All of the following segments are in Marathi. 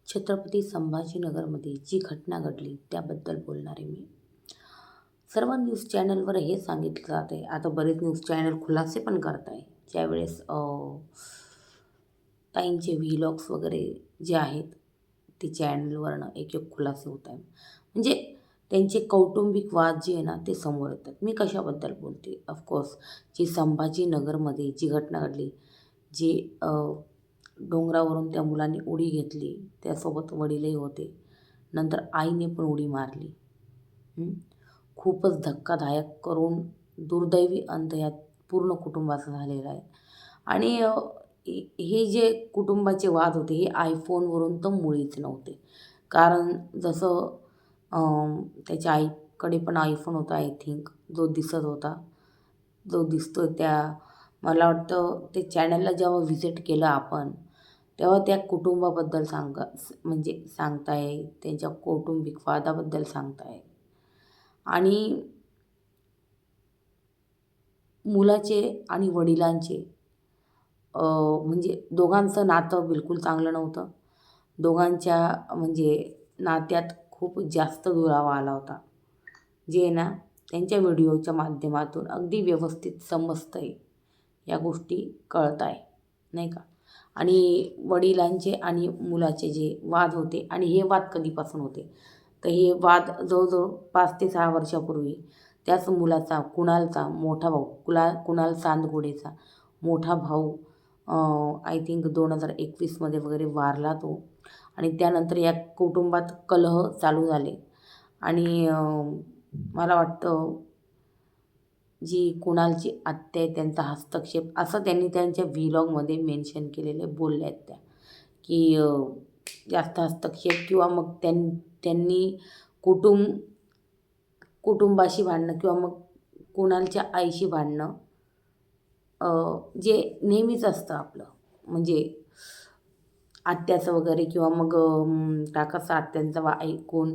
छत्रपती संभाजीनगरमध्ये जी घटना घडली त्याबद्दल बोलणार आहे मी. सर्व न्यूज चॅनलवर हे सांगितलं जात आहे. आता बरेच न्यूज चॅनल खुलासे पण करत आहे. ज्यावेळेस ताईंचे व्लॉग्स वगैरे जे आहेत ते चॅनलवरनं एक एक खुलासे होत आहे. म्हणजे त्यांचे कौटुंबिक वाद जे आहे ना ते समोर येतात. मी कशाबद्दल बोलते? ऑफकोर्स जी संभाजीनगरमध्ये जी घटना घडली, जी डोंगरावरून त्या मुलांनी उडी घेतली, त्यासोबत वडीलही होते. नंतर आईने पण उडी मारली. खूपच धक्कादायक करून दुर्दैवी अंत या पूर्ण कुटुंबाचा झालेला आहे. आणि हे जे कुटुंबाचे वाद होते हे आयफोनवरून तर मुळीच नव्हते. कारण जसं त्याच्या आईकडे पण आयफोन होता आय थिंक, जो दिसत होता, जो दिसतोय त्या मला वाटतं ते चॅनलला जेव्हा व्हिजिट केलं आपण, तेव्हा त्या कुटुंबाबद्दल म्हणजे सांगताय, त्यांच्या कौटुंबिक वादाबद्दल सांगताय. आणि मुलाचे आणि वडिलांचे म्हणजे दोघांचं नातं बिलकुल चांगलं नव्हतं. दोघांच्या म्हणजे नात्यात खूप जास्त दुरावा आला होता. जे ना त्यांच्या व्हिडिओच्या माध्यमातून अगदी व्यवस्थित समजतं आहे, या गोष्टी कळत आहे, नाही का? आणि वडिलांचे आणि मुलाचे जे वाद होते, आणि हे वाद कधीपासून होते, तर हे वाद जवळजवळ 5 ते 6 वर्षापूर्वी त्याच मुलाचा कुणालचा मोठा भाऊ कुणाल चांदगुडेचा मोठा भाऊ आय थिंक 2021मध्ये वगैरे वारला तो. आणि त्यानंतर या कुटुंबात कलह चालू झाले. आणि मला वाटतं जी कुणालची आत्या आहे त्यांचा हस्तक्षेप, असं त्यांनी त्यांच्या व्लॉगमध्ये मेन्शन केलेले बोलल्या आहेत त्या, की जास्त हस्तक्षेप किंवा मग त्यांनी कुटुंबाशी भांडणं किंवा मग कुणालच्या आईशी भांडणं, जे नेहमीच असतं आपलं, म्हणजे आत्याचं वगैरे किंवा मग काकाचा आत्यांचा ऐकून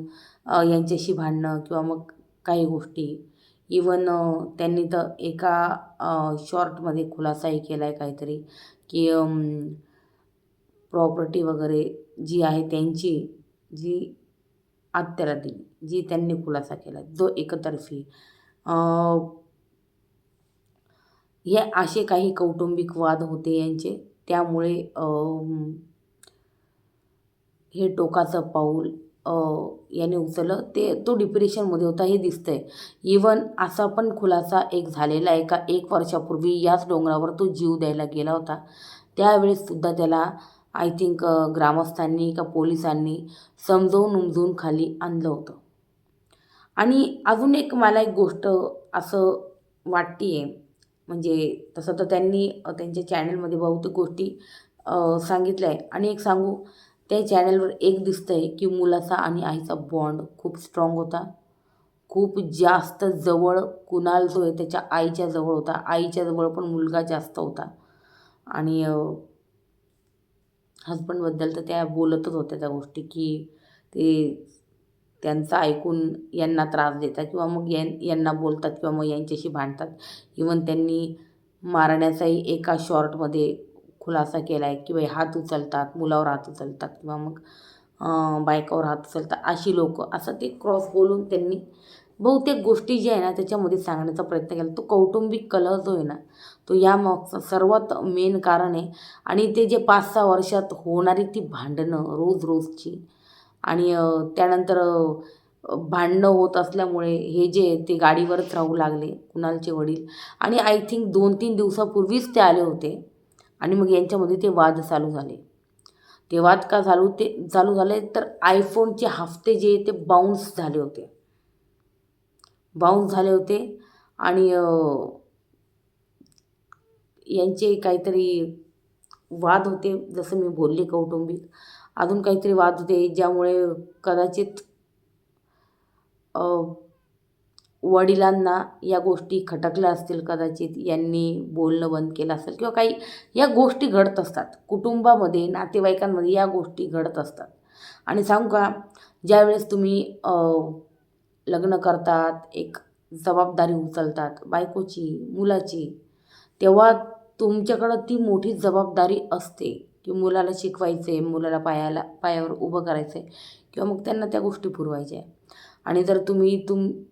यांच्याशी भांडणं किंवा मग काही गोष्टी. इवन त्यांनी तर एका शॉर्टमध्ये खुलासाही केला आहे काहीतरी, की प्रॉपर्टी वगैरे जी आहे त्यांची, जी आत्याला दिली, जी त्यांनी खुलासा केला जो एकतर्फी. हे असे काही कौटुंबिक वाद होते यांचे. त्यामुळे हे टोकाचं पाऊल याने उचललं. तो डिप्रेशनमध्ये होता हे दिसतंय. इवन असा पण खुलासा एक झालेला आहे का 1 वर्षापूर्वी याच डोंगरावर तो जीव द्यायला गेला होता. त्यावेळेससुद्धा त्याला आय थिंक ग्रामस्थांनी का पोलिसांनी समजवून उमजवून खाली आणलं होतं. आणि अजून एक मला एक गोष्ट असं वाटते आहे, म्हणजे तसं तर त्यांनी त्यांच्या चॅनलमध्ये बहुतेक गोष्टी सांगितल्या आहे. आणि एक सांगू, त्या चॅनलवर एक दिसतं आहे की मुलाचा आणि आईचा बॉन्ड खूप स्ट्रॉंग होता. खूप जास्त जवळ कुणाल जो आहे त्याच्या आईच्या जवळ होता. आईच्या जवळ पण मुलगा जास्त होता. आणि हजबंडबद्दल तर त्या बोलतच होत्या त्या गोष्टी, की ते त्यांचं ऐकून यांना त्रास देतात किंवा मग यांना बोलतात किंवा मग यांच्याशी भांडतात. इवन त्यांनी मारण्याचाही एका शॉर्टमध्ये खुलासा केला आहे, की बाई हात उचलतात, मुलावर हात उचलतात किंवा मग बायकावर हात उचलतात अशी लोकं, असं ते क्रॉस बोलून त्यांनी बहुतेक गोष्टी ज्या आहे ना त्याच्यामध्ये सांगण्याचा प्रयत्न केला. तो कौटुंबिक कलह जो आहे ना तो यामागचं सर्वात मेन कारण आहे. आणि ते जे 5-6 वर्षात होणारी ती भांडणं रोजची, आणि त्यानंतर भांडणं होत असल्यामुळे हे जे ते गाडीवरच राहू लागले कुणालचे वडील. आणि आय थिंक 2-3 दिवसापूर्वीच ते आले होते. आणि मग यांच्यामध्ये ते वाद चालू झाले. ते वाद का चालू झाले तर आयफोनचे हफ्ते जे ते बाउन्स झाले होते. आणि यांचे काहीतरी वाद होते, जसं मी बोलले कौटुंबिक. अजून काहीतरी वाद होते ज्यामुळे कदाचित वडिलांना या गोष्टी खटकल्या असतील. कदाचित यांनी बोलणं बंद केलं असेल किंवा काही या गोष्टी घडत असतात कुटुंबामध्ये, नातेवाईकांमध्ये या गोष्टी घडत असतात. आणि सांगू का, ज्यावेळेस तुम्ही लग्न करतात, एक जबाबदारी उचलतात बायकोची, मुलाची, तेव्हा तुमच्याकडं ती मोठी जबाबदारी असते की मुलाला शिकवायचं आहे, मुलाला पायावर उभं करायचं आहे किंवा मग त्यांना त्या गोष्टी पुरवायच्या आहे. आणि जर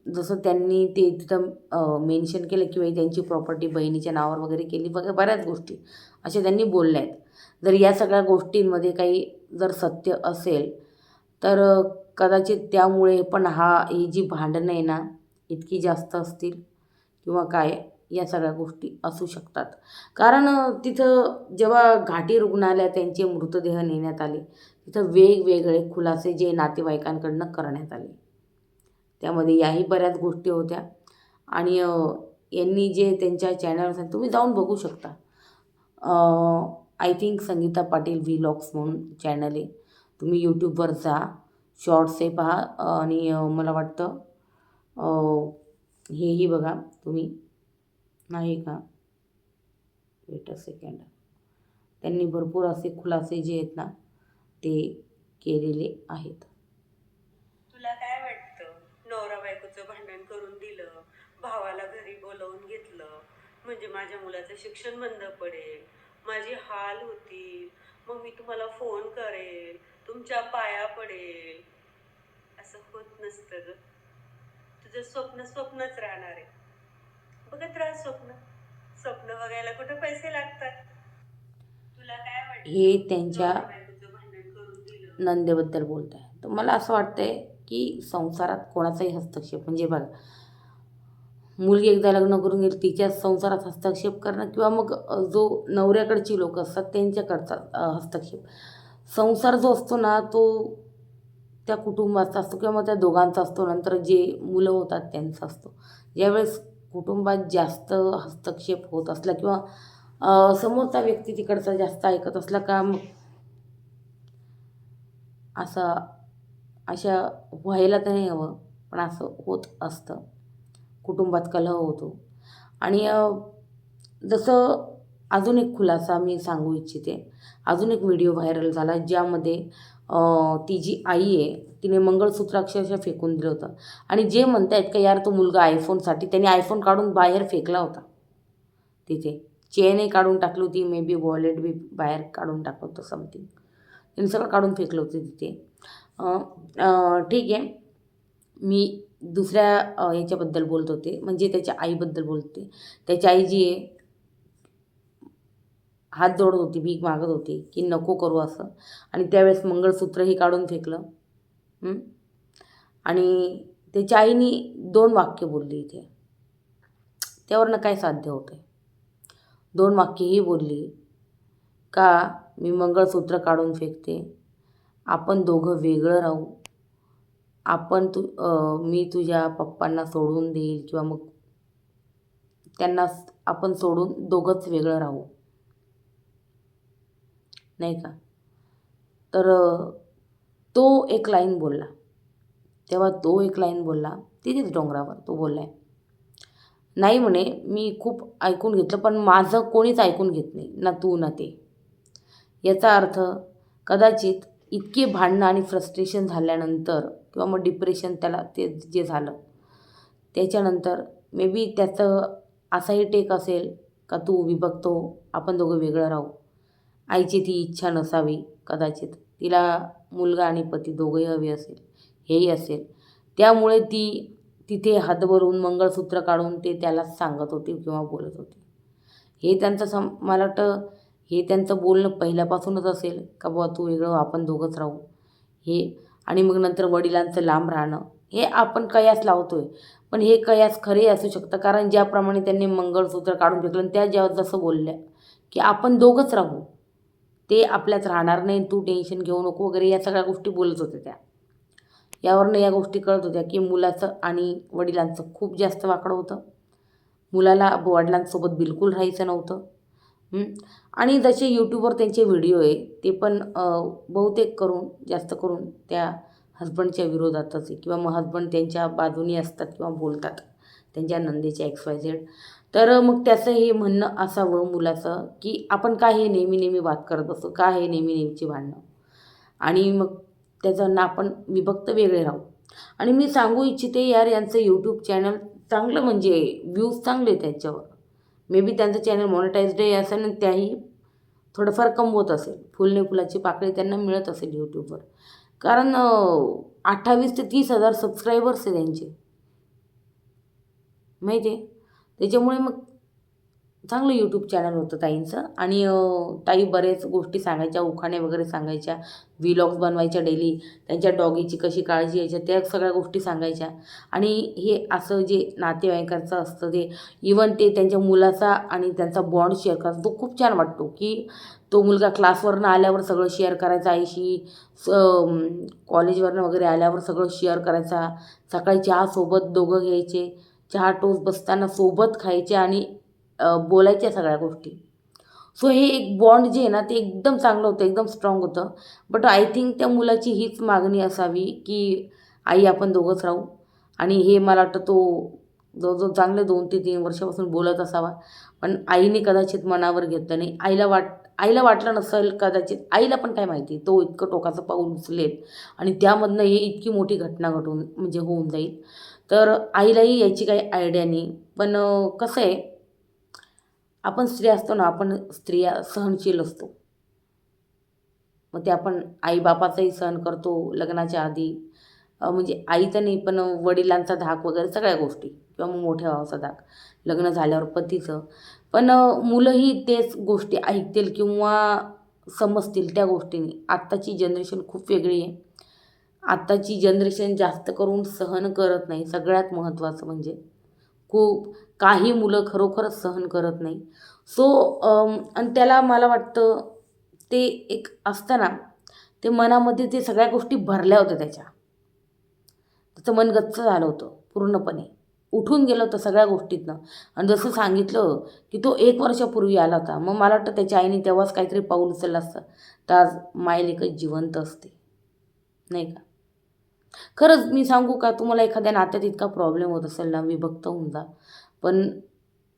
जसं त्यांनी ते तिथं मेन्शन केलं की बाई त्यांची प्रॉपर्टी बहिणीच्या नावावर वगैरे केली वगैरे बऱ्याच गोष्टी अशा त्यांनी बोलल्या आहेत. जर या सगळ्या गोष्टींमध्ये काही जर सत्य असेल तर कदाचित त्यामुळे पण ही जी भांडणं आहे ना इतकी जास्त असतील किंवा काय या सगळ्या गोष्टी असू शकतात. कारण तिथं जेव्हा घाटी रुग्णालयात त्यांचे मृतदेह नेण्यात आले तिथं वेगवेगळे खुलासे जे नातेवाईकांकडनं करण्यात आले. त्यामध्ये याही बऱ्याच गोष्टी होत्या आणि यांनी जे त्यांच्या चॅनलवर तुम्ही जाऊन बघू शकता. I think Sangeeta Patil vlogs म्हणून चॅनल आहे. तुम्ही यूट्यूबवर जा, शॉर्ट्स हे पहा आणि मला वाटतं हेही बघा तुम्ही. नाही का, वेट अ सेकंड. त्यांनी भरपूर असे खुलासे जे आहेत ना ते केलेले आहेत. तुला काय वाटतं, नवरा बायकोचं भांडण करून दिलं, भावाला घरी बोलवून घेतलं म्हणजे माझ्या मुलाचं शिक्षण बंद पडेल, माझी हाल होतील, मग मी तुम्हाला फोन करेल, तुमच्या पाया पडेल. असं होत नसतं ग. तुझं स्वप्न स्वप्नच राहणार आहे. बघत राहा स्वप्न. स्वप्न बघायला कुठे पैसे लागतात. तुला काय वाटतं, हे त्यांच्या नवरा बायकोचं भांडण करून दिलं. नंदेबद्दल बोलत आहे. तर मला असं वाटतंय की संसारात कोणाचाही हस्तक्षेप म्हणजे बघा, मुलगी एकदा लग्न करून गेली तिच्या संसारात हस्तक्षेप करणं किंवा मग जो नवऱ्याकडची लोक असतात त्यांच्याकडचा हस्तक्षेप. संसार जो असतो ना तो त्या कुटुंबाचा असतो किंवा मग त्या दोघांचा असतो. नंतर जे मुलं होतात त्यांचा असतो. ज्यावेळेस कुटुंबात जास्त हस्तक्षेप होत असला किंवा समोरचा व्यक्ती तिकडचा जास्त ऐकत असला का मग अशा व्हायला तर नाही हवं, पण असं होत असतं. कुटुंबात कलह होतो. आणि जसं अजून एक खुलासा मी सांगू इच्छिते. अजून एक व्हिडिओ व्हायरल झाला ज्यामध्ये ती जी आई आहे तिने मंगळसूत्र अक्षरशः फेकून दिलं होतं. आणि जे म्हणत आहेत का यार तो मुलगा आयफोनसाठी त्यांनी आयफोन काढून बाहेर फेकला होता. तिथे चेनही काढून टाकली होती, मे बी वॉलेट बी बाहेर काढून टाकलं होतं समथिंग. त्यांनी सगळं काढून फेकलं होतं तिथे. ठीक आहे, मी दुसऱ्या याच्याबद्दल बोलत होते म्हणजे त्याच्या आईबद्दल बोलते. त्याची आई जी आहे हात जोडत होती, भीक मागत होती की नको करू असं. आणि त्यावेळेस मंगळसूत्रही काढून फेकलं. आणि त्याच्या आईने 2 वाक्य बोलली इथे. त्यावरनं काय साध्य होतं आहे. 2 वाक्यही बोलली का मी मंगळसूत्र काढून फेकते, आपण दोघं वेगळं राहू, मी तुझ्या पप्पांना सोडून देईल किंवा मग त्यांना आपण सोडून दोघंच वेगळं राहू, नाही का. तर तो एक लाईन बोलला. तेव्हा तो एक लाईन बोलला तिथेच डोंगरावर तो बोलला आहे, नाही म्हणे मी खूप ऐकून घेतलं पण माझं कोणीच ऐकून घेत नाही, ना तू ना ते. याचा अर्थ कदाचित इतके भांडणं आणि फ्रस्ट्रेशन झाल्यानंतर किंवा मग डिप्रेशन त्याला ते जे झालं त्याच्यानंतर मे बी त्याचं असाही टेक असेल का तू विभक्त हो, आपण दोघं वेगळं राहू. आईची ती इच्छा नसावी कदाचित. तिला मुलगा आणि पती दोघंही हवे असेल, हेही असेल. त्यामुळे ती तिथे हात भरून मंगळसूत्र काढून ते त्यालाच सांगत होती किंवा बोलत होती. हे त्यांचं मला वाटतं हे त्यांचं बोलणं पहिल्यापासूनच असेल का बुवा तू वेगळं आपण दोघंच राहू हे. आणि मग नंतर वडिलांचं लांब राहणं हे आपण कयास लावतोय, पण हे कयास खरे असू शकतं. कारण ज्याप्रमाणे त्यांनी मंगळसूत्र काढून फेकलं आणि त्या जेव्हा जसं बोलल्या की आपण दोघंच राहू, ते आपल्यात राहणार नाही, तू टेन्शन घेऊ नको वगैरे या सगळ्या गोष्टी बोलत होत्या त्या. यावरनं या गोष्टी कळत होत्या की मुलाचं आणि वडिलांचं खूप जास्त वाकडं होतं. मुलाला वडिलांसोबत बिलकुल राहायचं नव्हतं. आणि जसे यूट्यूबवर त्यांचे व्हिडिओ आहे ते पण बहुतेक जास्त करून त्या हजबंडच्या विरोधातच आहे किंवा मग हजबंड त्यांच्या बाजूनी असतात किंवा बोलतात त्यांच्या नंदेच्या XYZ. तर मग त्याचं हे म्हणणं असावं मुलाचं की आपण का हे नेहमी नेहमी वाद करत असतो, का हे नेहमी नेहमीची भांडणं, आणि मग त्याचं आपण विभक्त वेगळे राहू. आणि मी सांगू इच्छिते यार यांचं यूट्यूब चॅनल चांगलं म्हणजे व्ह्यूज चांगले त्याच्यावर. मे बी त्यांचं चॅनल मॉनिटाईज्ड आहे असेल आणि त्याही थोडंफार कमवत असेल. फुलने फुलाची पाकळी त्यांना मिळत असेल यूट्यूबवर. कारण 28 ते 30,000 सबस्क्रायबर्स आहे त्यांचे, माहिती आहे. त्याच्यामुळे मग चांगलं यूट्यूब चॅनल होतं ताईंचं. आणि ताई बरेच गोष्टी सांगायच्या, उखाणे वगैरे सांगायच्या, व्लॉग्स बनवायच्या डेली, त्यांच्या डॉगीची कशी काळजी घ्यायची त्या सगळ्या गोष्टी सांगायच्या. आणि हे असं जे नातेवाईकांचं असतं ते इवन ते त्यांच्या मुलाचा आणि त्यांचा बॉन्ड शेअर करतात, तो खूप छान वाटतो. की तो मुलगा क्लासवरनं आल्यावर सगळं शेअर करायचा आईशी, कॉलेजवरनं वगैरे आल्यावर सगळं शेअर करायचा. सकाळी चहा सोबत दोघं घ्यायचे, चहा टोस्ट बसताना सोबत खायचे आणि बोलायच्या सगळ्या गोष्टी. सो हे एक बॉन्ड जे आहे ना ते एकदम चांगलं होतं, एकदम स्ट्रॉंग होतं. बट आय थिंक त्या मुलाची हीच मागणी असावी की आई आपण दोघंच राहू. आणि हे मला वाटतं तो जवळजवळ चांगले 2 ते 3 वर्षापासून बोलत असावा. पण आईने कदाचित मनावर घेतलं नाही. आईला वाटलं नसेल कदाचित, आईला पण काय माहिती तो इतकं टोकाचं पाऊल उचलेल आणि त्यामधनं हे इतकी मोठी घटना घडून म्हणजे होऊन जाईल. तर आईलाही याची काही आयडिया नाही. पण कसं आहे, आपण स्त्री असतो ना, आपण स्त्रिया सहनशील असतो. मग ते आपण आईबापाचाही सहन करतो लग्नाच्या आधी. म्हणजे आईचा नाही पण वडिलांचा धाक वगैरे सगळ्या गोष्टी, किंवा मग मोठ्या भावाचा धाक, लग्न झाल्यावर पतीचं. पण मुलंही तेच गोष्टी ऐकतील किंवा समजतील त्या गोष्टींनी. आत्ताची जनरेशन खूप वेगळी आहे. आत्ताची जनरेशन जास्त करून सहन करत नाही. सगळ्यात महत्त्वाचं म्हणजे खूप काही मुलं खरोखरच सहन करत नाही. सो आणि त्याला मला वाटतं ते एक असतं ना, ते मनामध्ये ते सगळ्या गोष्टी भरल्या होत्या त्याच्या. त्याचं मन गच्च झालं होतं पूर्णपणे. उठून गेलं होतं सगळ्या गोष्टीतनं. आणि जसं सांगितलं की तो 1 वर्षापूर्वी आला होता. मग मला वाटतं त्याच्या आईने तेव्हाच काहीतरी पाऊल उचललं असतं, तर आज मायलेकच जिवंत असते, नाही का. खरंच मी सांगू का, तुम्हाला एखाद्या नात्यात इतका प्रॉब्लेम होत असेल ना, विभक्त होऊन जा. पण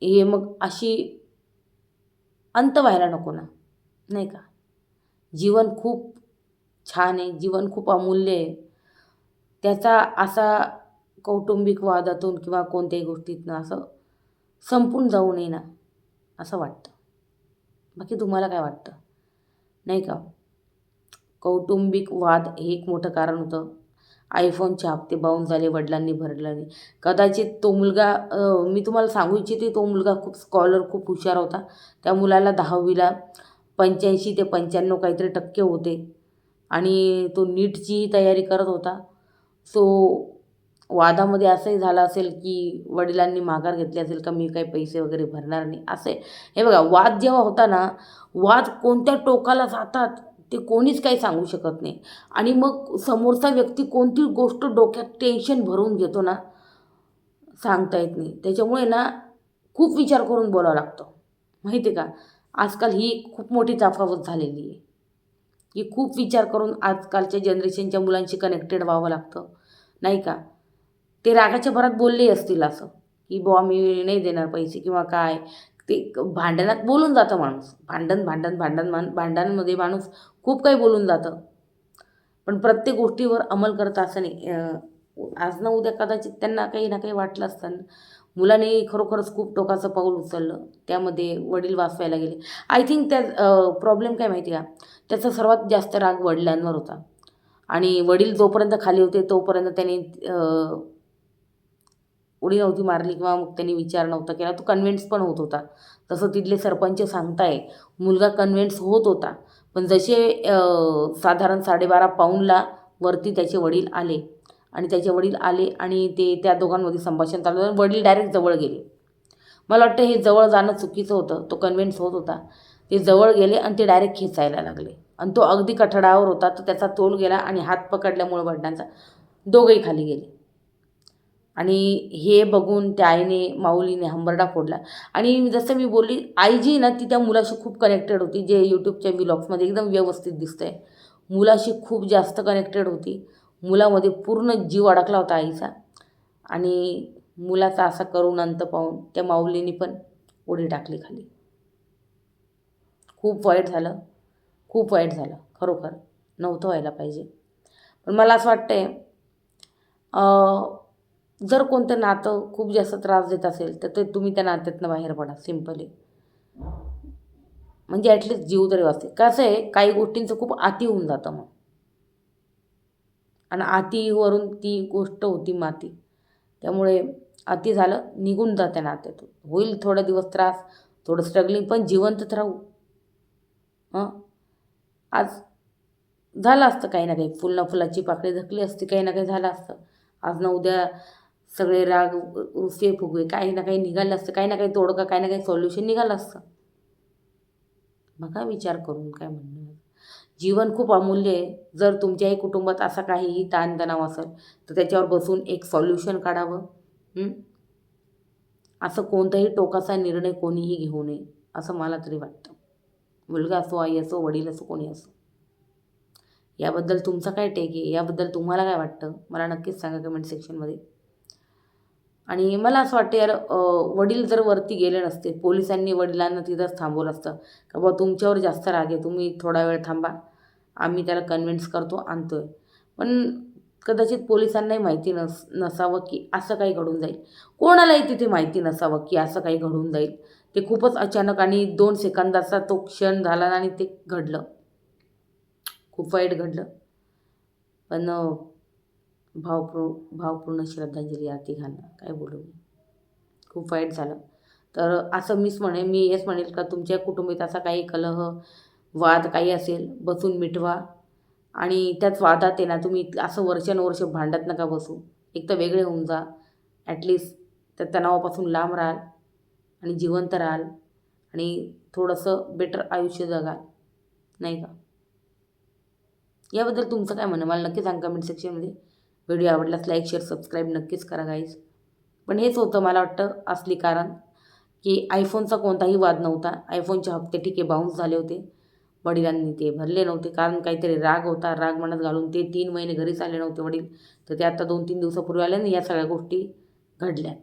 हे मग अशी अंत व्हायला नको ना, नाही का. जीवन खूप छान आहे, जीवन खूप अमूल्य आहे. त्याचा असा कौटुंबिक वादातून किंवा कोणत्याही गोष्टीतनं असं संपून जाऊ नये ना, असं वाटतं. बाकी तुम्हाला काय वाटतं, नाही का. कौटुंबिक वाद हे एक मोठं कारण होतं. आयफोनचे हप्ते बाउन्स झाले, वडिलांनी भरला नाही. कदाचित तो मुलगा, मी तुम्हाला सांगू इच्छिते, तो मुलगा खूप स्कॉलर, खूप हुशार होता. त्या मुलाला 10वीला 85 ते 95 काहीतरी टक्के होते आणि तो नीटचीही तयारी करत होता. सो वादामध्ये असंही झालं असेल की वडिलांनी माघार घेतली असेल का मी काही पैसे वगैरे भरणार नाही, असे. हे बघा, वाद जेव्हा होता ना, वाद कोणत्या टोकाला जातात ते कोणीच काही सांगू शकत नाही. आणि मग समोरचा व्यक्ती कोणती गोष्ट डोक्यात टेन्शन भरून घेतो ना, सांगता येत नाही. त्याच्यामुळे ना खूप विचार करून बोलावं लागतं, माहिती आहे का. आजकाल ही खूप मोठी तफावत झालेली आहे की खूप विचार करून आजकालच्या जनरेशनच्या मुलांशी कनेक्टेड व्हावं लागतं, नाही का. ते रागाच्या भरात बोलले असतील असं की बुवा मी नाही देणार पैसे किंवा काय. ते भांडणात बोलून जातं माणूस. भांडणांमध्ये माणूस खूप काही बोलून जातं. पण प्रत्येक गोष्टीवर अंमल करता असं नाही. आज ना उद्या कदाचित त्यांना काही ना काही वाटलं असतं. मुलाने खरोखरच खूप टोकाचं पाऊल उचललं. त्यामध्ये वडील वाचवायला गेले. आय थिंक त्या प्रॉब्लेम काय माहिती आहे का, त्याचा सर्वात जास्त राग वडिलांवर होता. आणि वडील जोपर्यंत खाली होते तोपर्यंत त्यांनी उडी नव्हती मारली किंवा मग त्यांनी विचार नव्हता केला. तो कन्व्हिन्स पण होत होता. तसं तिथले सरपंच सांगताय, मुलगा कन्व्हिन्स होत होता. पण जसे साधारण 12:30 पाऊणला वरती त्याचे वडील आले आणि ते त्या दोघांमध्ये संभाषण चालू झालं. वडील डायरेक्ट जवळ गेले. मला वाटतं हे जवळ जाणं चुकीचं होतं. तो कन्व्हिन्स होत होता. ते जवळ गेले आणि ते डायरेक्ट खेचायला लागले. आणि तो अगदी कठडावर होता, तर त्याचा तोल गेला आणि हात पकडल्यामुळे वडिलांचा दोघंही खाली गेले. आणि हे बघून त्या आईने, माऊलीने हंबरडा फोडला. आणि जसं मी बोलली, आई जी ना ती त्या मुलाशी खूप कनेक्टेड होती, जे यूट्यूबच्या व्लॉग्समध्ये एकदम व्यवस्थित दिसतंय. मुलाशी खूप जास्त कनेक्टेड होती. मुलामध्ये पूर्ण जीव अडकला होता आईचा. आणि मुलाचा असा करुण अंत पाहून त्या माऊलीने पण उडी टाकली खाली. खूप वाईट झालं, खूप वाईट झालं. खरोखर नव्हतं व्हायला पाहिजे. पण मला असं वाटतंय, जर कोणतं नातं खूप जास्त त्रास देत असेल तर ते तुम्ही त्या नात्यातनं बाहेर पडा. सिम्पली म्हणजे ॲटलिस्ट जीव तरी वाचते. कसं आहे, काही गोष्टींचं खूप अति होऊन जातं मग, आणि अतिवरून ती गोष्ट होती माती. त्यामुळे अति झालं, निघून जाते नात्यातून. होईल थोडा दिवस त्रास, थोडं स्ट्रगलिंग, पण जिवंतच राहू. हां, आज झालं असतं काही ना काही, फुल ना फुलाची पाकळी झकली असती, काही ना काही झालं असतं. आज ना उद्या सगळे राग रुसवे फुगवे काही ना काही निघालं असतं, काही ना काही तोडगा, काही ना काही सोल्युशन निघालं असतं. बघा विचार करून काय म्हणणं आहे. जीवन खूप अमूल्य आहे. जर तुमच्याही कुटुंबात असा काहीही ताणतणाव असेल तर त्याच्यावर बसून एक सॉल्युशन काढावं. असं कोणताही टोकाचा निर्णय कोणीही घेऊ नये असं मला तरी वाटतं. मुलगा असो, आई असो, वडील असो, कोणी असो. याबद्दल तुमचा काय टेक आहे? याबद्दल तुम्हाला काय वाटतं? मला नक्कीच सांगा कमेंट सेक्शनमध्ये. आणि मला असं वाटतं यार, वडील जर वरती गेले नसते, पोलिसांनी वडिलांना तिथंच थांबवलं असतं का बुवा तुमच्यावर जास्त राग आहे, तुम्ही थोडा वेळ थांबा, आम्ही त्याला कन्व्हिन्स करतो, आणतोय. पण कदाचित पोलिसांनाही माहिती नसावं की असं काही घडून जाईल. कोणालाही तिथे माहिती नसावं की असं काही घडून जाईल. ते खूपच अचानक आणि 2 सेकंदाचा तो क्षण झाला आणि ते घडलं. खूप वाईट घडलं. पण भावपूर्ण श्रद्धांजली या तिघांना. काय बोलू मी? खूप वाईट झालं. तर असं मी हेच म्हणेल का तुमच्या कुटुंबात असा काही कलह, वाद काही असेल, बसून मिटवा. आणि त्याच वादात आहे ना तुम्ही असं वर्षानुवर्ष भांडत नका बसू. एक तर वेगळे होऊन जा. ॲटलिस्ट त्या तणावापासून लांब राहाल आणि जिवंत राहाल आणि थोडंसं बेटर आयुष्य जगाल, नाही का? याबद्दल तुमचं काय म्हणणं मला नक्की सांगा कमेंट सेक्शनमध्ये. व्हिडिओ आवडल्यास लाईक, शेअर, सबस्क्राईब नक्कीच करा गाईज. पण हेच होतं मला वाटतं असली कारण, की आयफोनचा कोणताही वाद नव्हता. आयफोनचे हप्ते ठीक आहे बाउन्स झाले होते. वडिलांनी ते भरले नव्हते कारण काहीतरी राग होता. राग मनात घालून ते 3 महिने घरीच आले नव्हते वडील. तर ते आता 2-3 दिवसापूर्वी आले आणि या सगळ्या गोष्टी घडल्यात.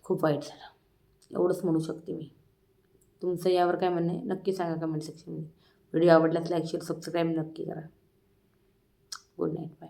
खूप वाईट झालं. एवढंच म्हणू शकते मी. तुमचं यावर काय म्हणणं आहे नक्की सांगा कमेंट सेक्शनमध्ये. व्हिडिओ आवडल्यास लाईक, शेअर, सबस्क्राईब नक्की करा. Good night, bye.